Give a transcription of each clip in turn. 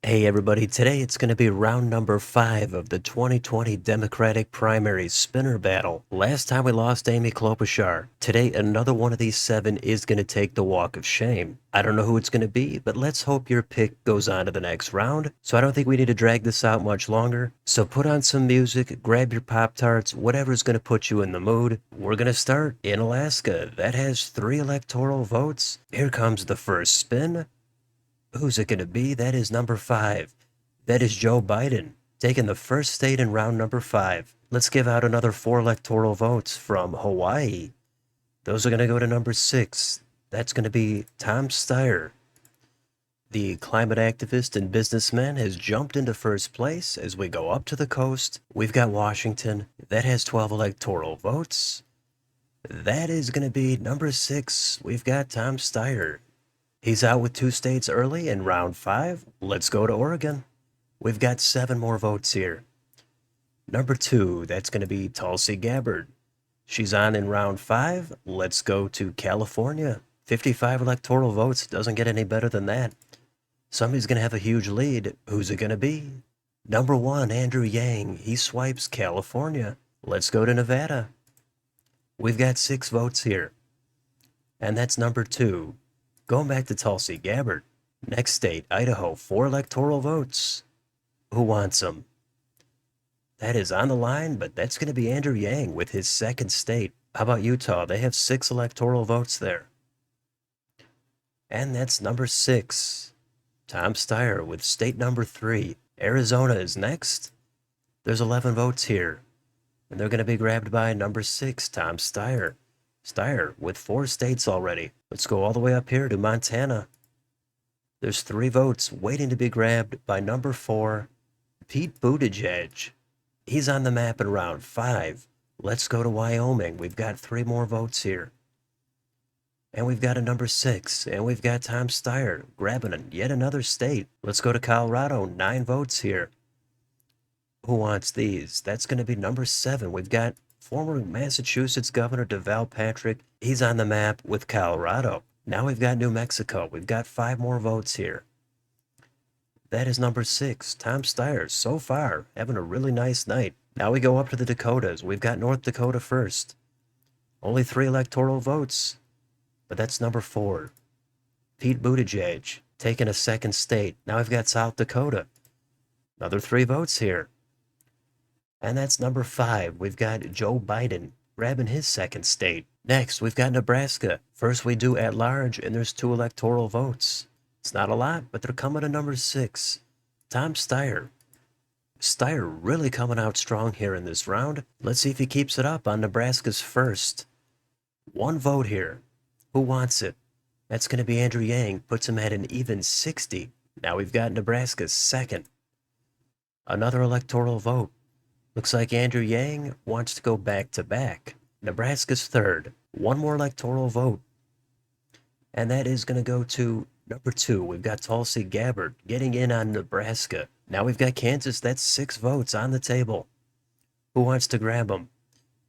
Hey everybody, today it's going to be round number 5 of the 2020 Democratic primary spinner battle. Last time we lost Amy Klobuchar. Today another one of these 7 is going to take the walk of shame. I don't know who it's going to be, but let's hope your pick goes on to the next round. So I don't think we need to drag this out much longer. So put on some music, grab your Pop-Tarts, whatever's going to put you in the mood. We're going to start in Alaska. That has 3 electoral votes. Here comes the first spin. Who's it going to be? That is number 5. That is Joe Biden, taking the first state in round number 5. Let's give out another 4 electoral votes from Hawaii. Those are going to go to number 6. That's going to be Tom Steyer. The climate activist and businessman has jumped into first place as we go up to the coast. We've got Washington. That has 12 electoral votes. That is going to be number 6. We've got Tom Steyer. He's out with 2 states early in round 5. Let's go to Oregon. We've got 7 more votes here. Number 2, that's going to be Tulsi Gabbard. She's on in round 5. Let's go to California. 55 electoral votes. Doesn't get any better than that. Somebody's going to have a huge lead. Who's it going to be? Number 1, Andrew Yang. He swipes California. Let's go to Nevada. We've got 6 votes here. And that's number 2. Going back to Tulsi Gabbard. Next state, Idaho, 4 electoral votes. Who wants them? That is on the line, but that's going to be Andrew Yang with his second state. How about Utah? They have 6 electoral votes there. And that's number 6. Tom Steyer with state number 3. Arizona is next. There's 11 votes here. And they're going to be grabbed by number 6, Tom Steyer. Steyer with 4 states already. Let's go all the way up here to Montana. There's 3 votes waiting to be grabbed by number 4, Pete Buttigieg. He's on the map in round 5. Let's go to Wyoming. We've got 3 more votes here. And we've got a number 6, and we've got Tom Steyer grabbing yet another state. Let's go to Colorado, 9 votes here. Who wants these? That's going to be number 7. We've got former Massachusetts Governor Deval Patrick. He's on the map with Colorado. Now we've got New Mexico. We've got 5 more votes here. That is number 6, Tom Steyer. So far, having a really nice night. Now we go up to the Dakotas. We've got North Dakota first. Only 3 electoral votes. But that's number 4, Pete Buttigieg, taking a second state. Now we've got South Dakota. Another 3 votes here. And that's number 5. We've got Joe Biden grabbing his second state. Next, we've got Nebraska. First we do at large, and there's 2 electoral votes. It's not a lot, but they're coming to number 6. Tom Steyer. Steyer really coming out strong here in this round. Let's see if he keeps it up on Nebraska's first. 1 vote here. Who wants it? That's going to be Andrew Yang. Puts him at an even 60. Now we've got Nebraska's second. Another electoral vote. Looks like Andrew Yang wants to go back to back. Nebraska's third. 1 more electoral vote. And that is going to go to number 2. We've got Tulsi Gabbard getting in on Nebraska. Now we've got Kansas. That's 6 votes on the table. Who wants to grab them?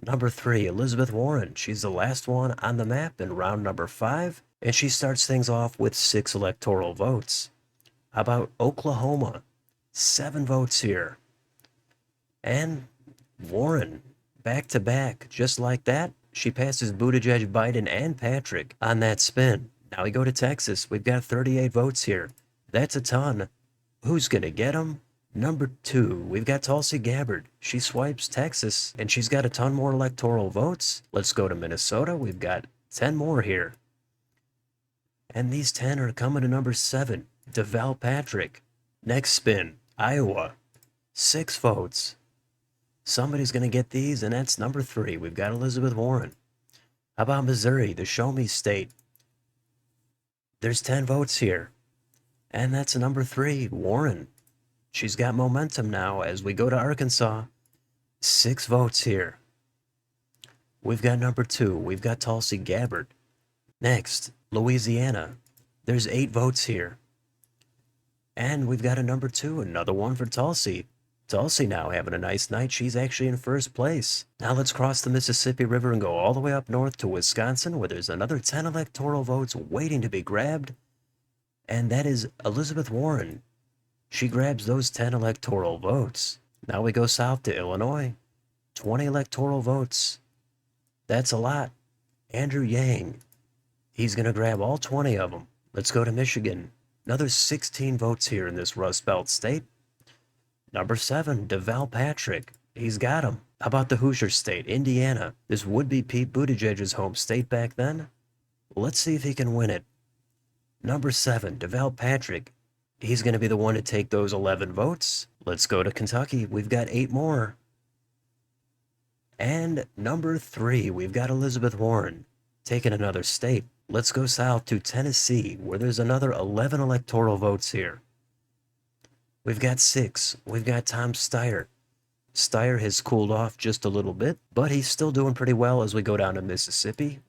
Number 3, Elizabeth Warren. She's the last one on the map in round number 5. And she starts things off with 6 electoral votes. How about Oklahoma? 7 votes here. And Warren, back to back, just like that, she passes Buttigieg, Biden, and Patrick on that spin. Now we go to Texas. We've got 38 votes here. That's a ton. Who's going to get them? Number 2, we've got Tulsi Gabbard. She swipes Texas, and she's got a ton more electoral votes. Let's go to Minnesota. We've got 10 more here. And these 10 are coming to number 7, Deval Patrick. Next spin, Iowa. 6 votes. Somebody's going to get these, and that's number 3. We've got Elizabeth Warren. How about Missouri, the show me state? There's 10 votes here. And that's number 3, Warren. She's got momentum now as we go to Arkansas. 6 votes here. We've got number 2. We've got Tulsi Gabbard. Next, Louisiana. There's 8 votes here. And we've got a number 2, another one for Tulsi. Tulsi now having a nice night. She's actually in first place. Now let's cross the Mississippi River and go all the way up north to Wisconsin, where there's another 10 electoral votes waiting to be grabbed. And that is Elizabeth Warren. She grabs those 10 electoral votes. Now we go south to Illinois. 20 electoral votes. That's a lot. Andrew Yang, he's going to grab all 20 of them. Let's go to Michigan. Another 16 votes here in this Rust Belt state. Number 7, Deval Patrick. He's got him. How about the Hoosier state, Indiana? This would be Pete Buttigieg's home state back then. Let's see if he can win it. Number 7, Deval Patrick. He's going to be the one to take those 11 votes. Let's go to Kentucky. We've got 8 more. And number 3, we've got Elizabeth Warren taking another state. Let's go south to Tennessee, where there's another 11 electoral votes here. We've got 6. We've got Tom Steyer. Steyer has cooled off just a little bit, but he's still doing pretty well as we go down to Mississippi.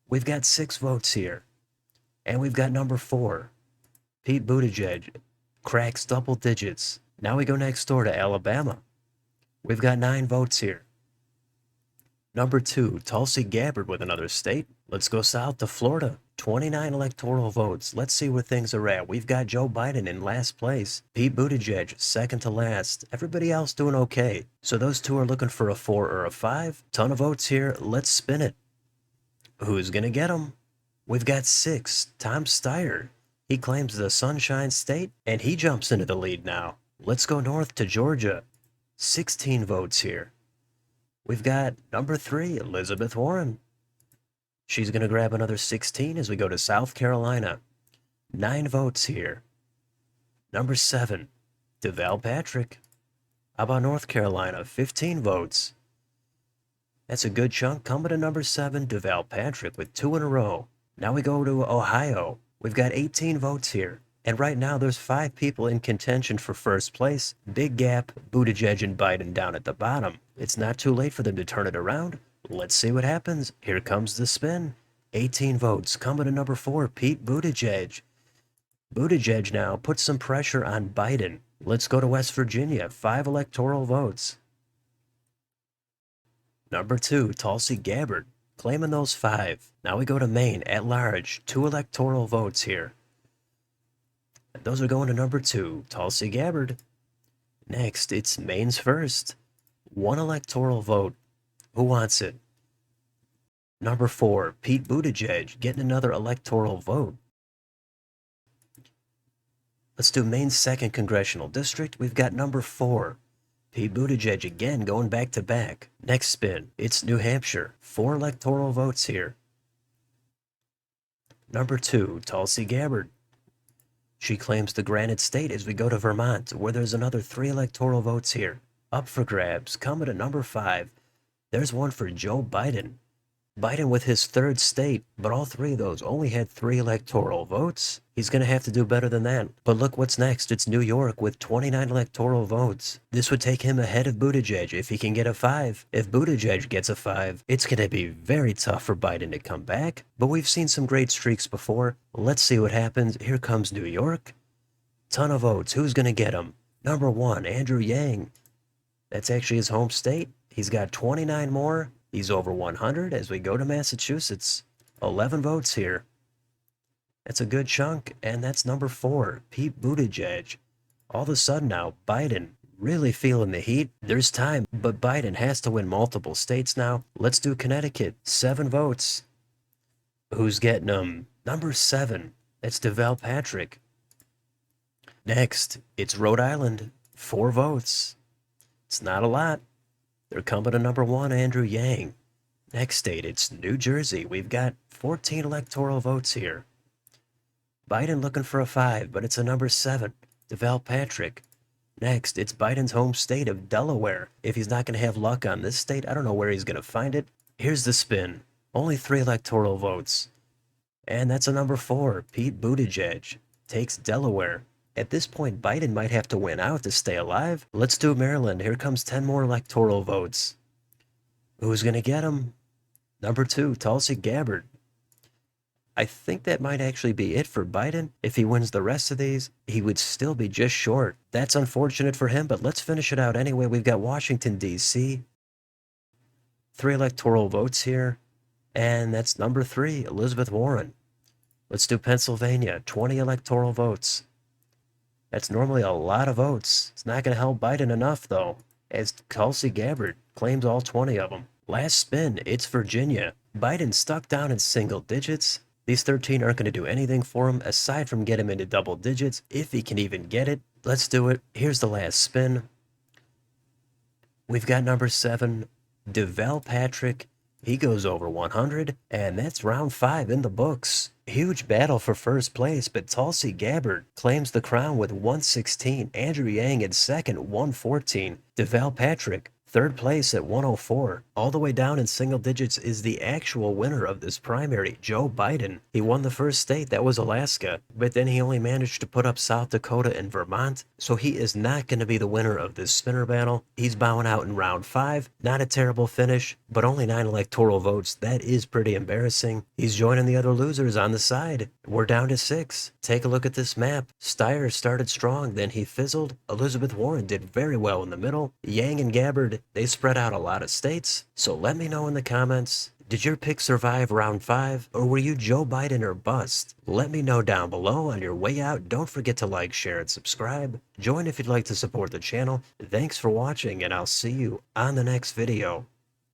We've got 6 votes here. And we've got number 4. Pete Buttigieg cracks double digits. Now we go next door to Alabama. We've got 9 votes here. Number 2, Tulsi Gabbard with another state. Let's go south to Florida. 29 electoral votes. Let's see where things are at. We've got Joe Biden in last place. Pete Buttigieg second to last. Everybody else doing okay. So those two are looking for a 4 or a 5. Ton of votes here. Let's spin it. Who's going to get them? We've got 6. Tom Steyer. He claims the Sunshine State, and he jumps into the lead now. Let's go north to Georgia. 16 votes here. We've got number 3, Elizabeth Warren. She's going to grab another 16 as we go to South Carolina. 9 votes here. Number 7, Deval Patrick. How about North Carolina? 15 votes. That's a good chunk. Coming to number 7, Deval Patrick with 2 in a row. Now we go to Ohio. We've got 18 votes here. And right now there's 5 people in contention for first place. Big gap, Buttigieg and Biden down at the bottom. It's not too late for them to turn it around. Let's see what happens. Here comes the spin. 18 votes. Coming to number 4, Pete Buttigieg. Buttigieg now puts some pressure on Biden. Let's go to West Virginia. 5 electoral votes. Number 2, Tulsi Gabbard. Claiming those 5. Now we go to Maine at large. 2 electoral votes here. Those are going to number 2, Tulsi Gabbard. Next, it's Maine's first. 1 electoral vote. Who wants it? Number 4, Pete Buttigieg, getting another electoral vote. Let's do Maine's 2nd congressional district. We've got number 4, Pete Buttigieg again going back to back. Next spin, it's New Hampshire. 4 electoral votes here. Number 2, Tulsi Gabbard. She claims the Granite State as we go to Vermont, where there's another 3 electoral votes here. Up for grabs, coming to number 5. There's one for Joe Biden. Biden with his 3rd state, but all 3 of those only had 3 electoral votes. He's going to have to do better than that. But look what's next. It's New York with 29 electoral votes. This would take him ahead of Buttigieg if he can get a 5. If Buttigieg gets a 5, it's going to be very tough for Biden to come back. But we've seen some great streaks before. Let's see what happens. Here comes New York. Ton of votes. Who's going to get him? Number 1, Andrew Yang. That's actually his home state. He's got 29 more. He's over 100 as we go to Massachusetts. 11 votes here. That's a good chunk, and that's number 4, Pete Buttigieg. All of a sudden now, Biden really feeling the heat. There's time, but Biden has to win multiple states now. Let's do Connecticut. 7 votes. Who's getting them? Number 7. That's Deval Patrick. Next, it's Rhode Island. 4 votes. It's not a lot. They're coming to number 1, Andrew Yang. Next state, it's New Jersey. We've got 14 electoral votes here. Biden looking for a 5, but it's a number 7, Deval Patrick. Next, it's Biden's home state of Delaware. If he's not going to have luck on this state, I don't know where he's going to find it. Here's the spin. Only 3 electoral votes. And that's a number 4, Pete Buttigieg. Takes Delaware. At this point, Biden might have to win out to stay alive. Let's do Maryland. Here comes 10 more electoral votes. Who's going to get them? Number 2, Tulsi Gabbard. I think that might actually be it for Biden. If he wins the rest of these, he would still be just short. That's unfortunate for him, but let's finish it out anyway. We've got Washington, D.C. 3 electoral votes here. And that's number 3, Elizabeth Warren. Let's do Pennsylvania. 20 electoral votes. That's normally a lot of votes. It's not going to help Biden enough, though, as Tulsi Gabbard claims all 20 of them. Last spin, it's Virginia. Biden stuck down in single digits. These 13 aren't going to do anything for him aside from get him into double digits, if he can even get it. Let's do it. Here's the last spin. We've got number 7, Deval Patrick. He goes over 100, and that's round 5 in the books. Huge battle for first place, but Tulsi Gabbard claims the crown with 116. Andrew Yang in second, 114. Deval Patrick, third place at 104. All the way down in single digits is the actual winner of this primary, Joe Biden. He won the first state, that was Alaska, but then he only managed to put up South Dakota and Vermont, so he is not going to be the winner of this spinner battle. He's bowing out in round 5. Not a terrible finish, but only 9 electoral votes. That is pretty embarrassing. He's joining the other losers on the side. We're down to 6. Take a look at this map. Steyer started strong, then he fizzled. Elizabeth Warren did very well in the middle. Yang and Gabbard, they spread out a lot of states. So let me know in the comments, did your pick survive round 5, or were you Joe Biden or bust? Let me know down below. On your way out, don't forget to like, share, and subscribe. Join if you'd like to support the channel. Thanks for watching, and I'll see you on the next video.